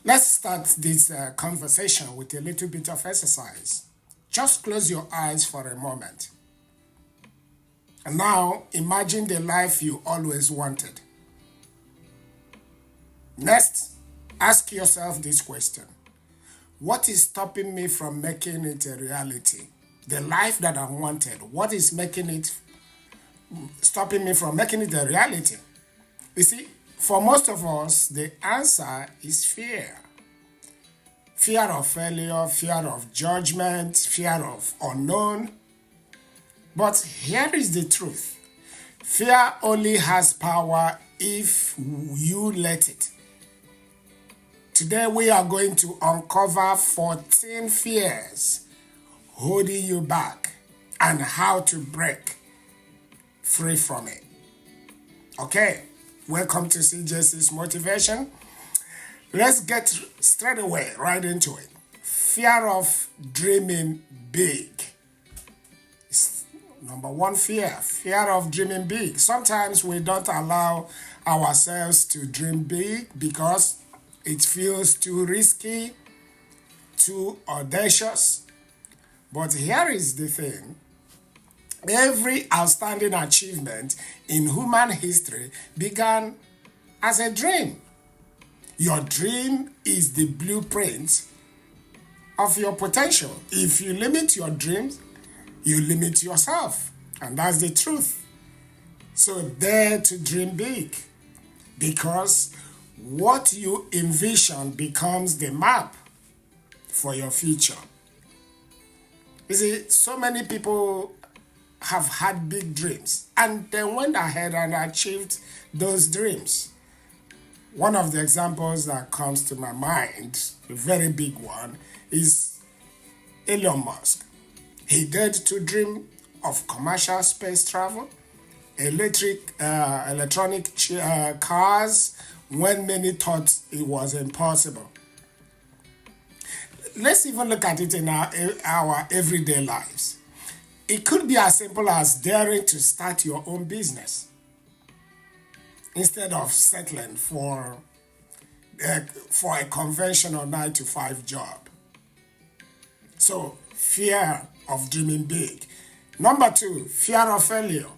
Let's start this conversation with a little bit of exercise. Just close your eyes for a moment. And now imagine the life you always wanted. Next, ask yourself this question: what is stopping me from making it a reality? The life that I wanted, what is stopping me from making it a reality? You see, for most of us, the answer is fear. Fear of failure, fear of judgment, fear of unknown. But here is the truth: fear only has power if you let it. Today, we are going to uncover 14 fears holding you back and how to break free from it. Okay, welcome to CJC's Motivation. Let's get straight away right into it. Fear of dreaming big. It's number one fear of dreaming big. Sometimes we don't allow ourselves to dream big because it feels too risky, too audacious. But here is the thing: every outstanding achievement in human history began as a dream. Your dream is the blueprint of your potential. If you limit your dreams, you limit yourself. And that's the truth. So dare to dream big, because what you envision becomes the map for your future. You see, so many people have had big dreams and they went ahead and achieved those dreams. One of the examples that comes to my mind, a very big one, is Elon Musk. He dared to dream of commercial space travel, electronic cars, when many thought it was impossible. Let's even look at it in our everyday lives. It could be as simple as daring to start your own business instead of settling for a conventional 9 to 5 job. So, fear of dreaming big. Number two, fear of failure.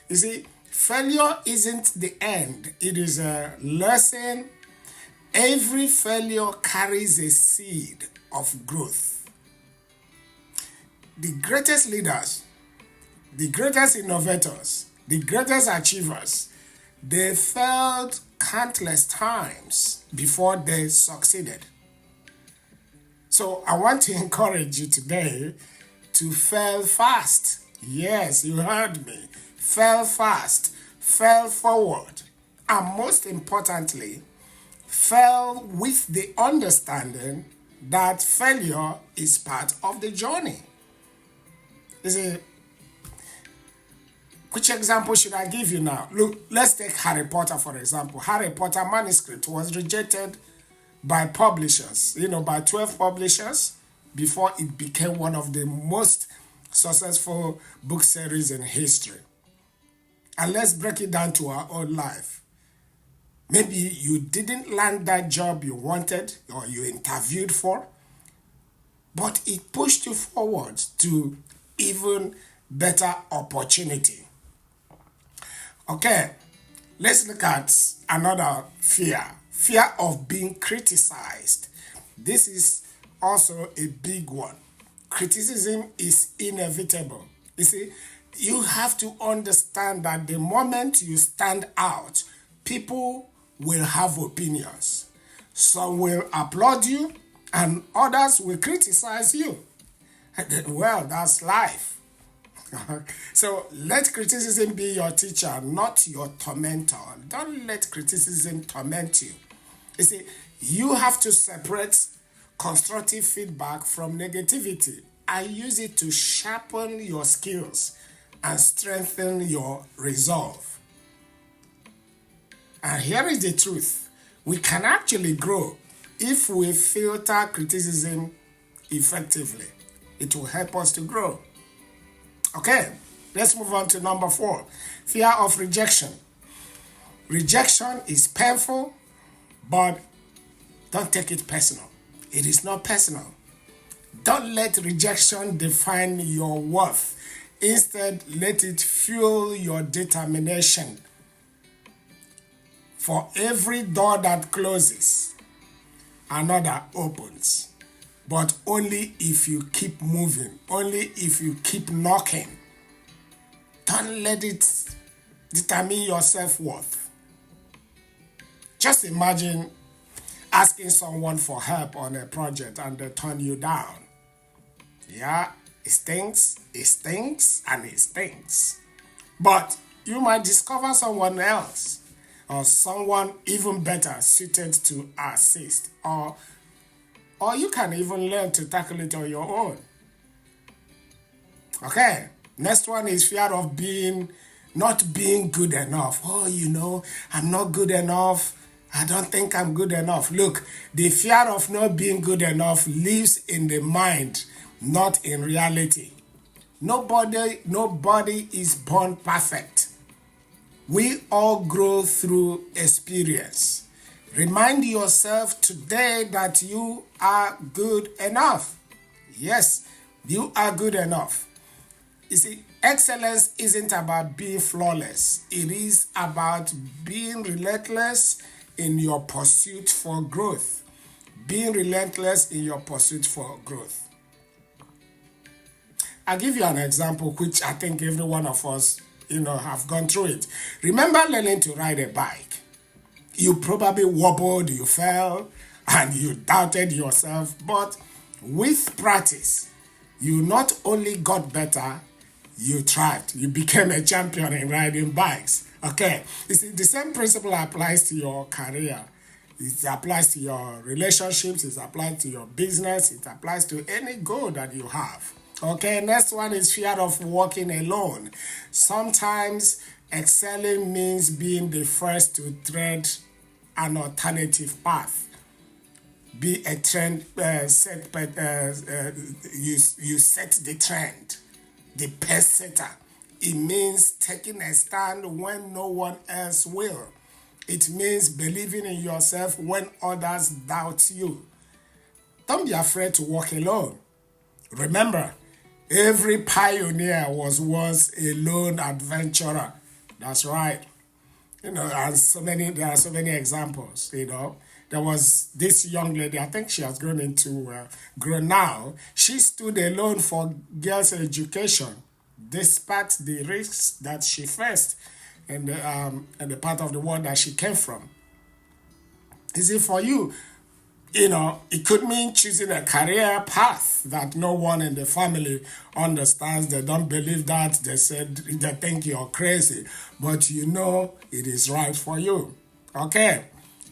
You see, failure isn't the end, it is a lesson. Every failure carries a seed of growth. The greatest leaders, the greatest innovators, the greatest achievers, they failed countless times before they succeeded. So I want to encourage you today to fail fast. Yes, you heard me. Fail fast, fail forward, and most importantly, fail with the understanding that failure is part of the journey. You see, which example should I give you now? Look, let's take Harry Potter for example. Harry Potter manuscript was rejected by publishers, by 12 publishers before it became one of the most successful book series in history. And let's break it down to our own life. Maybe you didn't land that job you wanted or you interviewed for, but it pushed you forward to even better opportunity. Okay, let's look at another fear. Fear of being criticized. This is also a big one. Criticism is inevitable. You see, you have to understand that the moment you stand out, people will have opinions. Some will applaud you and others will criticize you. Well, that's life. So let criticism be your teacher, not your tormentor. Don't let criticism torment you. You see, you have to separate constructive feedback from negativity and use it to sharpen your skills and strengthen your resolve. And here is the truth: we can actually grow if we filter criticism effectively. It will help us to grow. Okay, let's move on to number 4. Fear of rejection. Rejection is painful, but Don't take it personal. It is not personal. Don't let rejection define your worth. Instead, let it fuel your determination. For every door that closes, another opens. But only if you keep moving, only if you keep knocking. Don't let it determine your self-worth. Just imagine asking someone for help on a project and they turn you down. Yeah, it stinks, and it stinks. But you might discover someone else or someone even better suited to assist, or you can even learn to tackle it on your own. Okay, next one is fear of not being good enough. Oh, I'm not good enough. I don't think I'm good enough. Look, the fear of not being good enough lives in the mind, not in reality. Nobody is born perfect. We all grow through experience. Remind yourself today that you are good enough. Yes, you are good enough. You see, excellence isn't about being flawless. It is about being relentless in your pursuit for growth. Being relentless in your pursuit for growth. I'll give you an example which I think every one of us, have gone through it. Remember learning to ride a bike. You probably wobbled, you fell, and you doubted yourself. But with practice, you not only got better, you thrived. You became a champion in riding bikes. Okay, you see, the same principle applies to your career. It applies to your relationships. It applies to your business. It applies to any goal that you have. Okay, next one is fear of walking alone. Sometimes excelling means being the first to tread an alternative path. Be a trend, you set the trend, the pace setter. It means taking a stand when no one else will. It means believing in yourself when others doubt you. Don't be afraid to walk alone. Remember, every pioneer was once a lone adventurer. That's right. And there are so many examples, There was this young lady, I think she has grown now. She stood alone for girls' education, despite the risks that she faced in the part of the world that she came from. Is it for you? It could mean choosing a career path that no one in the family understands. They don't believe that. They think you're crazy. But it is right for you. Okay.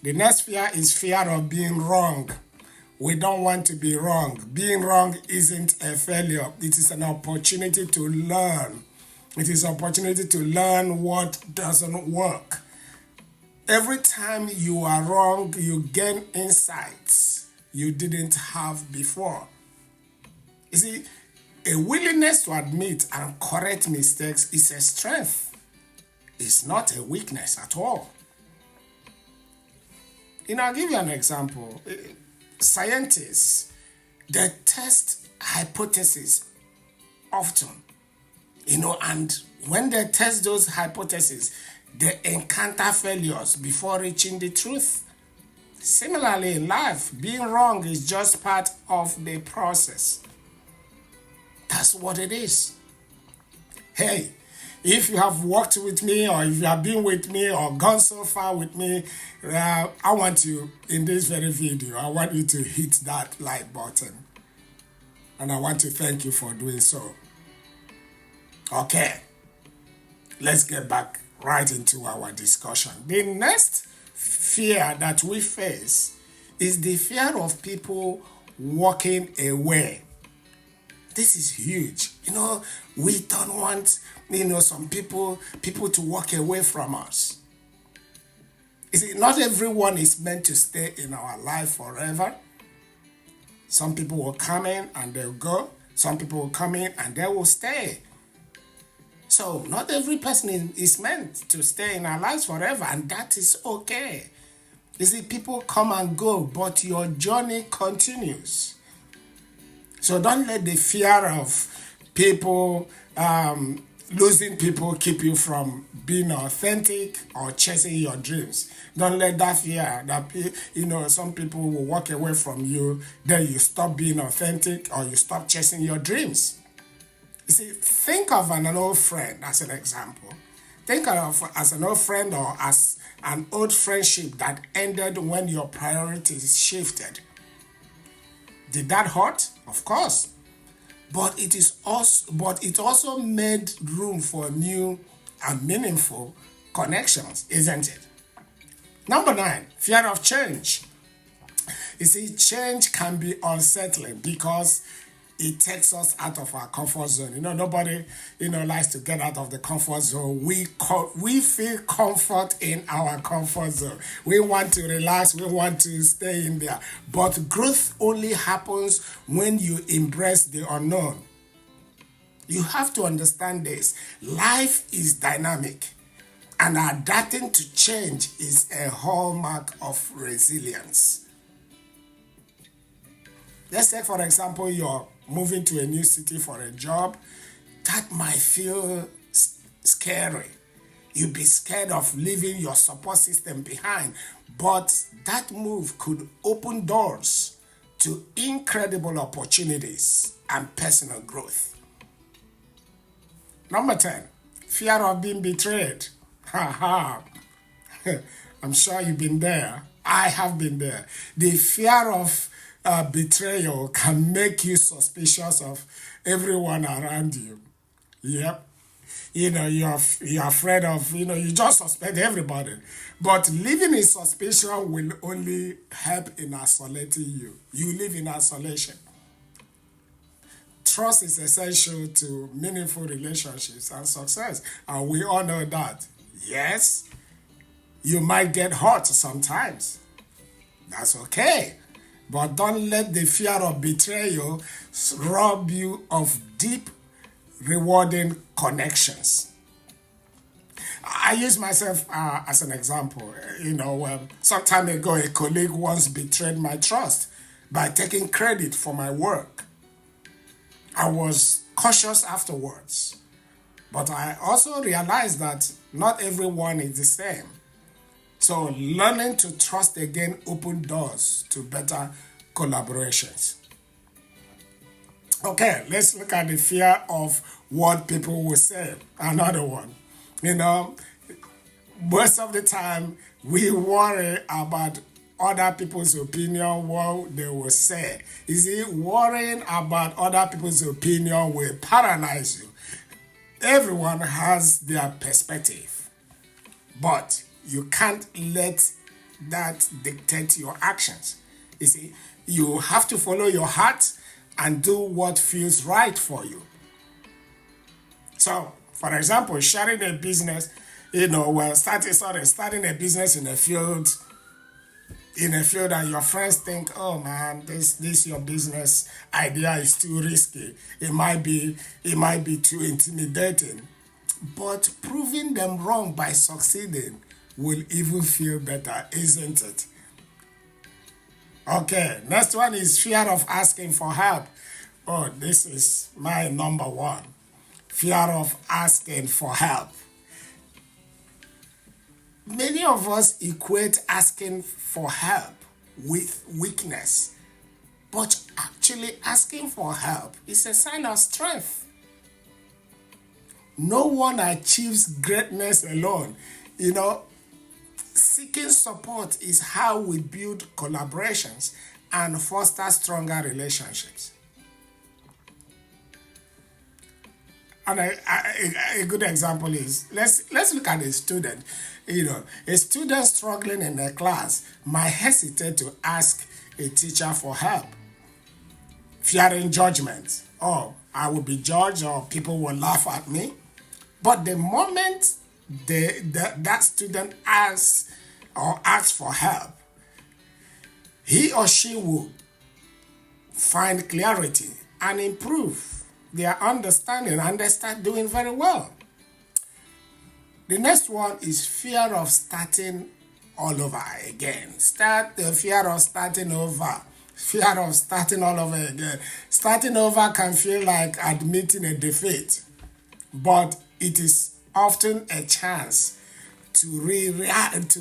The next fear is fear of being wrong. We don't want to be wrong. Being wrong isn't a failure. It is an opportunity to learn. It is an opportunity to learn what doesn't work. Every time you are wrong, you gain insights you didn't have before. You see, a willingness to admit and correct mistakes is a strength. It's not a weakness at all. I'll give you an example. Scientists, they test hypotheses often, and when they test those hypotheses, they encounter failures before reaching the truth. Similarly, in life, being wrong is just part of the process. That's what it is. Hey, if you have worked with me, or if you have been with me, or gone so far with me, I want you, in this very video, I want you to hit that like button. And I want to thank you for doing so. Okay, let's get back right into our discussion. The next fear that we face is the fear of people walking away. This is huge. We don't want, some people to walk away from us. You see, not everyone is meant to stay in our life forever. Some people will come in and they'll go. Some people will come in and they will stay. So not every person is meant to stay in our lives forever, and that is okay. You see, people come and go, but your journey continues. So don't let the fear of people, losing people, keep you from being authentic or chasing your dreams. Don't let that fear that, some people will walk away from you, then you stop being authentic or you stop chasing your dreams. You see, think of an old friend as an example. Think of as an old friend or as an old friendship that ended when your priorities shifted. Did that hurt? Of course. But it also made room for new and meaningful connections, isn't it? Number 9, fear of change. You see, change can be unsettling because it takes us out of our comfort zone. Nobody, likes to get out of the comfort zone. We feel comfort in our comfort zone. We want to relax. We want to stay in there. But growth only happens when you embrace the unknown. You have to understand this. Life is dynamic, and adapting to change is a hallmark of resilience. Let's say, for example, you're moving to a new city for a job. That might feel scary. You'd be scared of leaving your support system behind, but that move could open doors to incredible opportunities and personal growth. Number 10, fear of being betrayed. Ha ha. I'm sure you've been there. I have been there. The fear of betrayal can make you suspicious of everyone around you. Yep. You're afraid of, you just suspect everybody. But living in suspicion will only help in isolating you. You live in isolation. Trust is essential to meaningful relationships and success. And we all know that. Yes, you might get hurt sometimes. That's okay. But don't let the fear of betrayal rob you of deep, rewarding connections. I use myself as an example. Some time ago, a colleague once betrayed my trust by taking credit for my work. I was cautious afterwards, but I also realized that not everyone is the same. So learning to trust again opened doors to better collaborations. Okay, let's look at the fear of what people will say. Another one. Most of the time we worry about other people's opinion, what they will say. You see, worrying about other people's opinion will paralyze you. Everyone has their perspective, but you can't let that dictate your actions. You see, you have to follow your heart and do what feels right for you. So, for example, sharing a business, starting a business in a field and your friends think, oh man, this your business idea is too risky. It might be too intimidating. But proving them wrong by succeeding will even feel better, isn't it? Okay, next one is fear of asking for help. Oh, this is my number 1. Fear of asking for help. Many of us equate asking for help with weakness, but actually asking for help is a sign of strength. No one achieves greatness alone. Seeking support is how we build collaborations and foster stronger relationships. And a good example is, let's look at a student. A student struggling in a class might hesitate to ask a teacher for help, fearing judgment. Oh, I will be judged or people will laugh at me. But the moment that student asks for help, he or she will find clarity and improve their understanding, and they start doing very well. The next one is fear of starting all over again. Start the fear of starting over. Fear of starting all over again. Starting over can feel like admitting a defeat, but it is often a chance to rewrite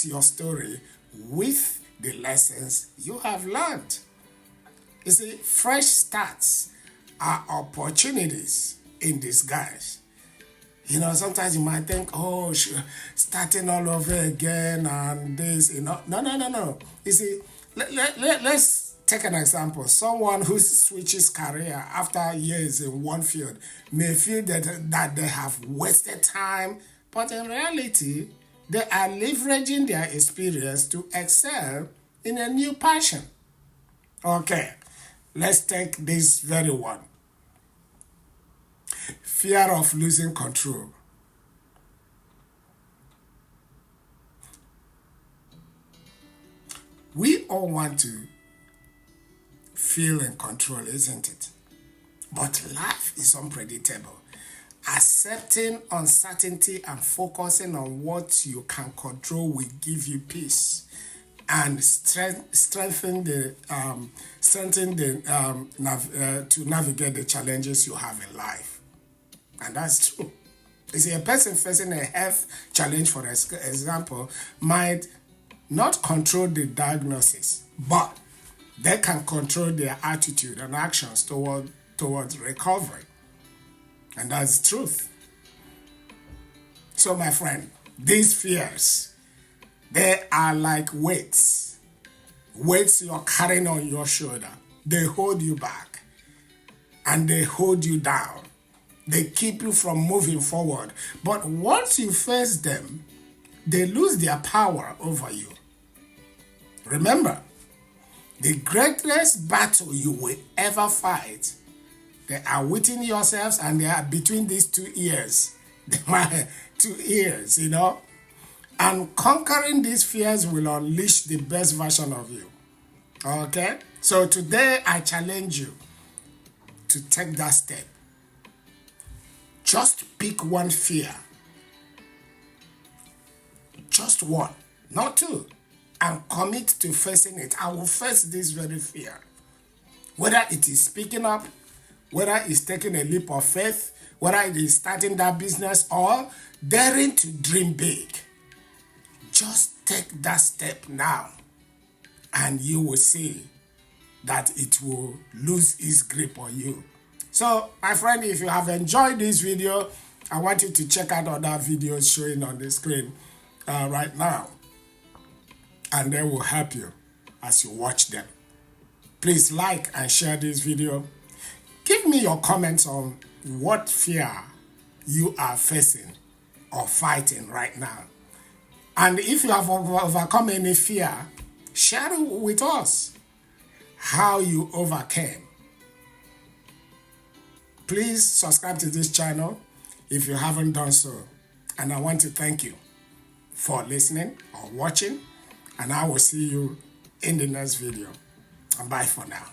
your story with the lessons you have learned. You see, fresh starts are opportunities in disguise. Sometimes you might think, oh, starting all over again and this, No. You see, let's take an example. Someone who switches career after years in one field may feel that they have wasted time, but in reality, they are leveraging their experience to excel in a new passion. Okay, let's take this very one. Fear of losing control. We all want to feel in control, isn't it? But life is unpredictable. Accepting uncertainty and focusing on what you can control will give you peace and strengthen to navigate the challenges you have in life. And that's true. You see, a person facing a health challenge, for example, might not control the diagnosis, but they can control their attitude and actions towards recovery. And that's the truth. So, my friend, these fears, they are like weights. Weights you're carrying on your shoulder. They hold you back and they hold you down. They keep you from moving forward. But once you face them, they lose their power over you. Remember, the greatest battle you will ever fight, they are within yourselves and they are between these 2 ears. 2 ears, And conquering these fears will unleash the best version of you. Okay? So today I challenge you to take that step. Just pick one fear. Just one, not 2. And commit to facing it. I will face this very fear. Whether it is speaking up, whether it's taking a leap of faith, whether it is starting that business or daring to dream big. Just take that step now and you will see that it will lose its grip on you. So, my friend, if you have enjoyed this video, I want you to check out other videos showing on the screen right now. And they will help you as you watch them. Please like and share this video. Give me your comments on what fear you are facing or fighting right now. And if you have overcome any fear, share it with us how you overcame. Please subscribe to this channel if you haven't done so. And I want to thank you for listening or watching. And I will see you in the next video. And bye for now.